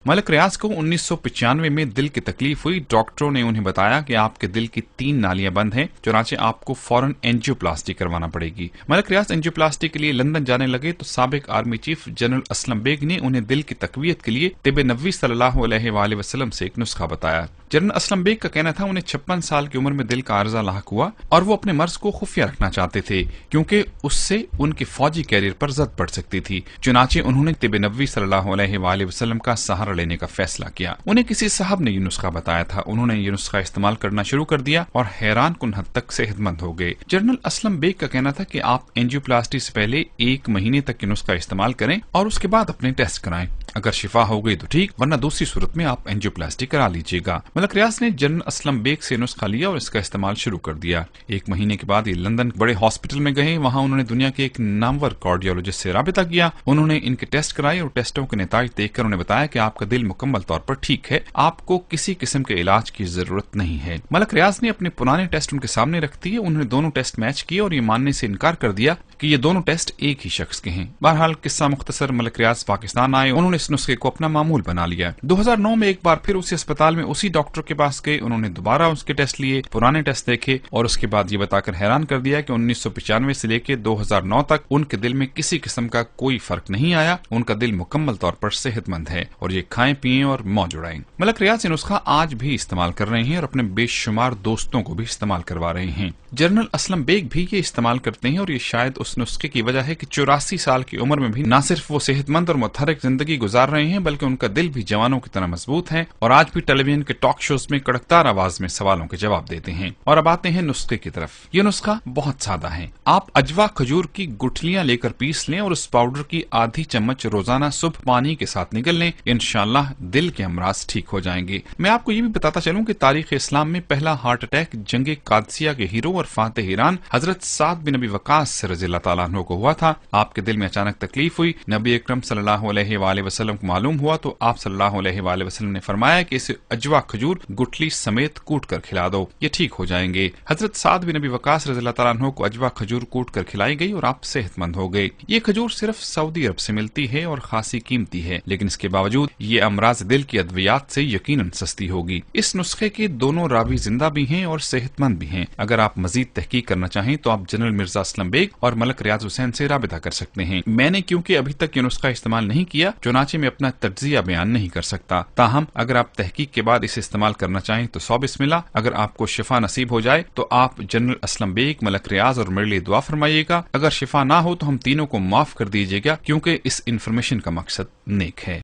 मलक रियाज को 1995 में दिल की तकलीफ हुई। डॉक्टरों ने उन्हें बताया कि आपके दिल की 3 नालियां बंद हैं, चुनाचे आपको फौरन एंजियोप्लास्टी करवाना पड़ेगी। मलक रियाज एंजियोप्लास्टी के लिए लंदन जाने लगे तो साबिक army chief general Aslam Beg ने उन्हें दिल की तकवीत के लिए तिब नबवी सल्लल्लाहु अलैहि वसल्लम से एक नुस्खा बताया। जनरल असलम बेग का कहना था उन्हें 56 साल की उम्र में दिल का आर्जा लाक हुआ और वो अपने मर्ज को खुफिया रखना चाहते थे क्योंकि उससे उनके फौजी कैरियर पर जद पड़ सकती थी। चुनाचे उन्होंने तिब नबवी सल्लल्लाहु अलैहि वसल्लम का सहारा लेने का फैसला किया। उन्हें किसी साहब ने ये नुस्खा बताया था। उन्होंने ये नुस्खा इस्तेमाल करना शुरू कर दिया और हैरान कुन हद तक सेहतमंद हो गए। जनरल असलम बेग का कहना था कि आप एंजियोप्लास्टी से पहले 1 महीने तक ये नुस्खा इस्तेमाल करें और उसके बाद अपने टेस्ट कराएं। अगर शिफा हो गई तो ठीक, वरना दूसरी सूरत में आप एंजियोप्लास्टी करा लीजिएगा। मलक रियाज ने जनरल असलम बेग से नुस्खा लिया और इसका इस्तेमाल शुरू कर दिया। 1 महीने के बाद ये लंदन बड़े हॉस्पिटल में गए। वहां उन्होंने दुनिया के एक नामवर कार्डियोलॉजिस्ट से राबिता किया। उन्होंने इनके टेस्ट कराए और टेस्टों के नतीजे देखकर उन्हें बताया कि आपका दिल मुकम्मल तौर पर ठीक है, आपको किसी किस्म के इलाज की जरूरत नहीं है। मलक रियाज ने अपने पुराने टेस्ट उनके सामने रख दिए। उन्होंने दोनों टेस्ट मैच किए और ये मानने से इनकार कर दिया कि ये दोनों टेस्ट एक ही शख्स के हैं। बहरहाल किस्सा मुख्तसर, मलक रियाज पाकिस्तान आए। उन्होंने इस नुस्खे को अपना मामूल बना लिया। 2009 में एक बार फिर उसी अस्पताल में उसी डॉक्टर के पास गए। उन्होंने दोबारा उसके टेस्ट लिए, पुराने टेस्ट देखे और उसके बाद ये बताकर हैरान कर दिया कि 1995 से लेकर 2009 तक उनके दिल में किसी किस्म का कोई फर्क नहीं आया। उनका दिल मुकम्मल तौर पर सेहतमंद है और ये खाएं पिएं और मौज उड़ाएं। मलक रियाज ये नुस्खा आज भी इस्तेमाल कर रहे हैं और अपने बेशुमार दोस्तों को भी इस्तेमाल करवा रहे हैं। जनरल असलम बेग भी ये इस्तेमाल करते हैं और ये शायद उस नुस्खे की वजह है कि 84 साल की उम्र में भी न सिर्फ वो सेहतमंद और मुतहर्रिक जिंदगी गुजार रहे हैं बल्कि उनका दिल भी जवानों की तरह मजबूत है और आज भी टेलीविजन के टॉक शोज में कड़कदार आवाज में सवालों के जवाब देते हैं। और अब आते हैं नुस्खे की तरफ। ये नुस्खा बहुत सादा है। आप अजवा खजूर की गुठलियां लेकर पीस लें और उस पाउडर की आधी चम्मच रोजाना सुबह पानी के साथ निगल लें। इंशाअल्लाह दिल के अमराज ठीक हो जाएंगे। मैं आपको ये भी बताता चलूं कि तारीख इस्लाम में पहला हार्ट अटैक जंगे कादसिया के हीरो और फातेह ईरान हजरत साद बिन नबी वकास रज़ियल्लाहु ताला अन्हु को हुआ था। आपके दिल में अचानक तकलीफ हुई, नबी अकरम सल्लल्लाहु अलैहि वसल्लम को मालूम हुआ तो आप सल्लल्लाहु अलैहि वसल्लम ने फरमाया कि इसे अजवा खजूर गुठली समेत कूट कर खिला दो, ये ठीक हो जाएंगे। हजरत साद बिन नबी वकास रज़ियल्लाहु ताला अन्हु को अजवा खजूर कूट कर खिलाई गई और आप सेहतमंद हो गए। ये खजूर सिर्फ सऊदी अरब से मिलती है और खासी कीमती है, लेकिन इसके बावजूद ये अमराज दिल की अद्वियात से यकीनन सस्ती होगी। इस नुस्खे के दोनों रावी जिंदा भी हैं और सेहतमंद भी हैं। अगर आप मजीद तहकीक करना चाहें तो आप जनरल मिर्जा असलम बेग और मलक रियाज हुसैन से राबिता कर सकते हैं। मैंने क्योंकि अभी तक ये नुस्खा इस्तेमाल नहीं किया, चुनाचे में अपना तज्जिया बयान नहीं कर सकता। ताहम अगर आप तहकीक के बाद इसे इस्तेमाल करना चाहें तो 100 बिस्मिल्लाह। अगर आपको शिफा नसीब हो जाए तो आप जनरल असलम बेग, मलक रियाज और मेरे लिए दुआ फरमाइएगा। अगर शिफा ना हो तो हम तीनों को माफ कर दीजिएगा क्योंकि इस इंफॉर्मेशन का मकसद नेक है।